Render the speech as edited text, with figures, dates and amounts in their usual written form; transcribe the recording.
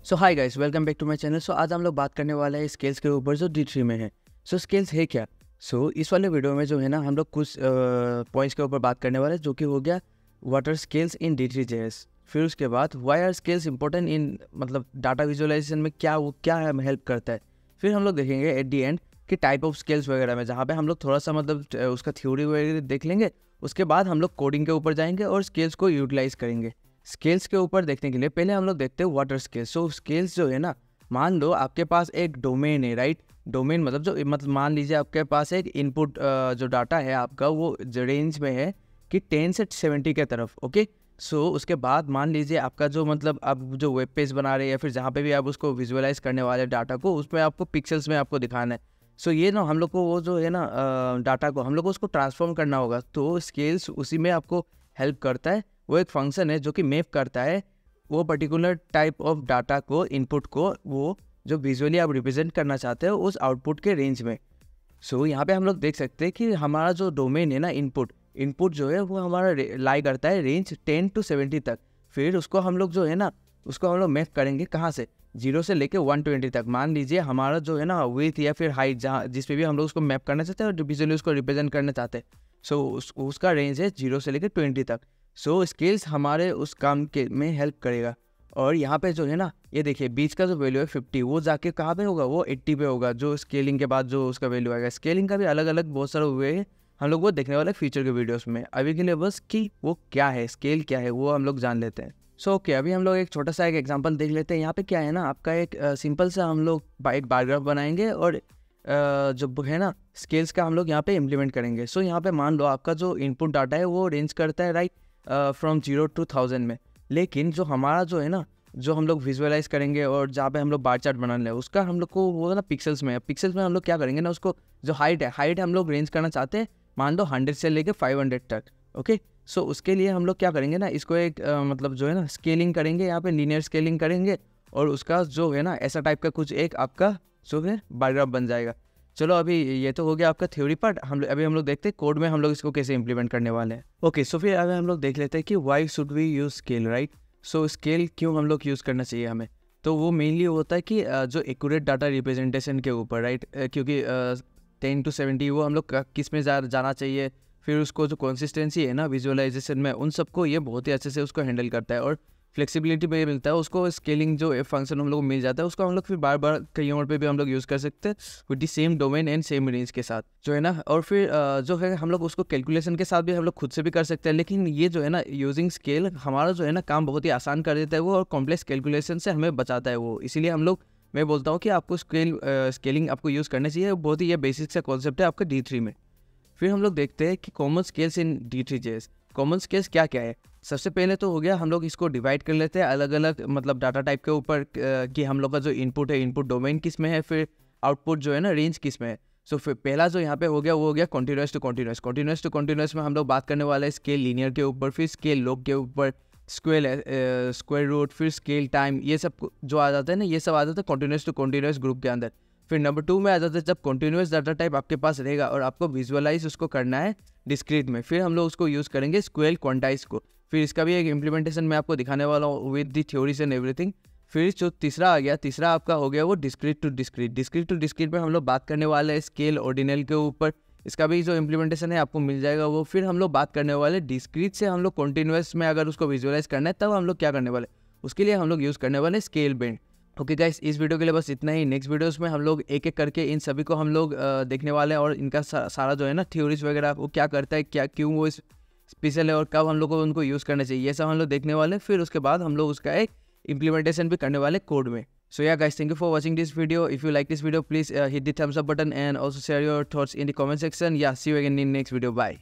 So hi guys, welcome back to my channel. So आज हम लोग बात करने वाले हैं स्केल्स के ऊपर जो D3 में है। सो स्केल्स है क्या? इस वाले वीडियो में जो है ना, हम लोग कुछ पॉइंट्स के ऊपर बात करने वाले हैं, जो कि हो गया what are scales in D3JS। फिर उसके बाद why are scales important in मतलब डाटा विजुअलाइजेशन में, क्या हेल्प करता है। फिर हम लोग देखेंगे एट दी एंड कि टाइप ऑफ स्केल्स वगैरह में, जहाँ पे हम लोग थोड़ा सा मतलब उसका थ्योरी वगैरह देख लेंगे। उसके बाद हम लोग कोडिंग के ऊपर जाएंगे और स्केल्स को यूटिलाइज करेंगे। स्केल्स के ऊपर देखने के लिए पहले हम लोग देखते हैं वाटर स्केल्स। सो स्केल्स जो है ना, मान लो आपके पास एक डोमेन है, राइट। डोमेन मतलब मान लीजिए आपके पास एक इनपुट जो डाटा है आपका, वो रेंज में है कि 10 से 70 के तरफ, ओके। सो उसके बाद मान लीजिए आपका जो मतलब आप जो वेब पेज बना रहे हैं या फिर जहाँ पे भी आप उसको विजुअलाइज करने वाले डाटा को, उसमें आपको पिक्सल्स में आपको दिखाना है। सो ये ना हम लोग को वो जो है ना डाटा को हम लोग को उसको ट्रांसफॉर्म करना होगा। तो स्केल्स उसी में आपको हेल्प करता है। वो एक फंक्शन है जो कि मैप करता है वो पर्टिकुलर टाइप ऑफ डाटा को, इनपुट को, वो जो विजुअली आप रिप्रेजेंट करना चाहते हो उस आउटपुट के रेंज में। सो यहाँ पे हम लोग देख सकते हैं कि हमारा जो डोमेन है ना, इनपुट जो है वो हमारा लाई करता है रेंज 10 to 70 तक। फिर उसको हम लोग जो है ना, उसको हम लोग मैप करेंगे कहाँ से, 0 से लेके 120 तक। मान लीजिए हमारा जो है ना विड्थ या फिर हाइट, जहाँ जिस पे भी हम लोग उसको मैप करना चाहते हैं और विजुअली उसको रिप्रेजेंट करना चाहते हैं, सो उसका रेंज है 0 से लेकर 20 तक। सो स्केल्स हमारे उस काम के में हेल्प करेगा। और यहाँ पे जो है ना, ये देखिए बीच का जो वैल्यू है 50, वो जाके कहाँ पे होगा, वो 80 पे होगा, जो स्केलिंग के बाद जो उसका वैल्यू आएगा। स्केलिंग का भी अलग अलग बहुत सारे हुए हैं, हम लोग वो देखने वाले फ्यूचर के वीडियोस में। अभी के लिए बस कि वो क्या है, स्केल क्या है, वो हम लोग जान लेते हैं। सो ओके, अभी हम लोग एक छोटा सा एक एग्जांपल देख लेते हैं। यहाँ पे क्या है ना, आपका एक सिंपल सा हम लोग एक बार ग्राफ बनाएंगे और जो है ना स्केल्स का हम लोग यहाँ पे इम्प्लीमेंट करेंगे। सो यहाँ पे मान लो आपका जो इनपुट डाटा है वो रेंज करता है, राइट, फ्रॉम 0 to 1000 में। लेकिन जो हमारा जो है ना, जो हम लोग विजुअलाइज करेंगे और जहाँ पे हम लोग बार चार्ट बनाने हैं, उसका हम लोग को वो ना पिक्सल्स में है। पिक्सल्स में हम लोग क्या करेंगे ना, उसको जो हाइट हम लोग रेंज करना चाहते हैं, मान लो 100 से लेके 500 तक, ओके। सो उसके लिए हम लोग क्या करेंगे ना, इसको एक मतलब जो है ना स्केलिंग करेंगे, यहाँ पे लीनियर स्केलिंग करेंगे और उसका जो है ना ऐसा टाइप का कुछ एक आपका जो है बार ग्राफ बन जाएगा। चलो अभी ये तो हो गया आपका थ्योरी पार्ट। अभी हम लोग देखते हैं कोड में हम लोग इसको कैसे इंप्लीमेंट करने वाले हैं। ओके, सो फिर अभी हम लोग देख लेते हैं कि why should we use scale, right. So scale क्यों हम लोग यूज़ करना चाहिए हमें, तो वो मेनली होता है कि जो एक्यूरेट डाटा रिप्रेजेंटेशन के ऊपर, राइट। क्योंकि 10 to 70 वो हम लोग किस में जाना चाहिए, फिर उसको जो कंसिस्टेंसी है ना विजुअलाइजेशन में, उन सबको ये बहुत ही अच्छे से उसको हैंडल करता है। और फ्लेक्सिबिलिटी भी मिलता है उसको। स्केलिंग जो फंक्शन हम लोग को मिल जाता है, उसको हम लोग फिर बार बार कहीं और पे भी हम लोग यूज़ कर सकते हैं with the same domain and same range के साथ, जो है ना। और फिर जो है हम लोग उसको कैलकुलेशन के साथ भी हम लोग खुद से भी कर सकते हैं। लेकिन ये जो है ना यूजिंग स्केल हमारा जो है ना काम बहुत ही आसान कर देता है वो, और कॉम्प्लेक्स कैलकुलेशन से हमें बचाता है वो। इसीलिए हम लोग, मैं बोलता हूँ कि आपको स्केलिंग आपको यूज़ करना चाहिए। बहुत ही ये बेसिक सा कॉन्सेप्ट है आपका D3 में। फिर हम लोग देखते हैं कि कॉमन स्केल्स इन D3JS। कॉमन स्केल्स क्या क्या है। सबसे पहले तो हो गया, हम लोग इसको डिवाइड कर लेते हैं अलग अलग मतलब डाटा टाइप के ऊपर, कि हम लोग का जो इनपुट है, इनपुट डोमेन किस में है, फिर आउटपुट जो है ना रेंज किस में है। सो फिर पहला जो यहाँ पे हो गया वो हो गया continuous to continuous. Continuous to continuous में हम लोग बात करने वाले हैं स्केल लीनियर के ऊपर, फिर स्केल लॉग के ऊपर, स्क्वायर रूट, फिर स्केल टाइम, ये सब जो आ जाता है ना, ये सब आ जाता है कॉन्टिन्यूस टू कॉन्टिन्यूस ग्रुप के अंदर। फिर नंबर 2 में आ जाता है जब कॉन्टिन्यूस डाटा टाइप आपके पास रहेगा और आपको विजुअलाइज उसको करना है डिस्क्रीट में, फिर हम लोग उसको यूज़ करेंगे स्क्वेल क्वांटाइज को। फिर इसका भी एक इम्प्लीमेंटेशन मैं आपको दिखाने वाला हूँ with the theories and everything. फिर जो तीसरा आ गया, तीसरा आपका हो गया वो discrete to discrete. Discrete to discrete में हम लोग बात करने वाले हैं स्केल ऑर्डिनल के ऊपर, इसका भी जो इम्प्लीमेंटेशन है आपको मिल जाएगा वो। फिर हम लोग बात करने वाले डिस्क्रीट से हम लोग कॉन्टिन्यूस में अगर उसको विजुअलाइज करना है, तब हम लोग क्या करने वाले, उसके लिए हम लोग यूज़ करने वाले स्केल बेंड। ओके गाइस, इस वीडियो के लिए बस इतना ही। नेक्स्ट वीडियोस में हम लोग एक एक करके इन सभी को हम लोग देखने वाले हैं, और इनका सारा जो है ना थ्योरीज वगैरह वो क्या करता है, क्या क्यों वो स्पेशल है और कब हम लोग को उनको यूज़ करना चाहिए, ये सब हम लोग देखने वाले हैं। फिर उसके बाद हम लोग उसका एक इम्प्लीमेंटेशन भी करने वाले कोड में। So yeah guys, thank you for watching this video. If you like this video, please hit the thumbs up button and also share your thoughts in the comment section. Yeah, see you again in next video. Bye.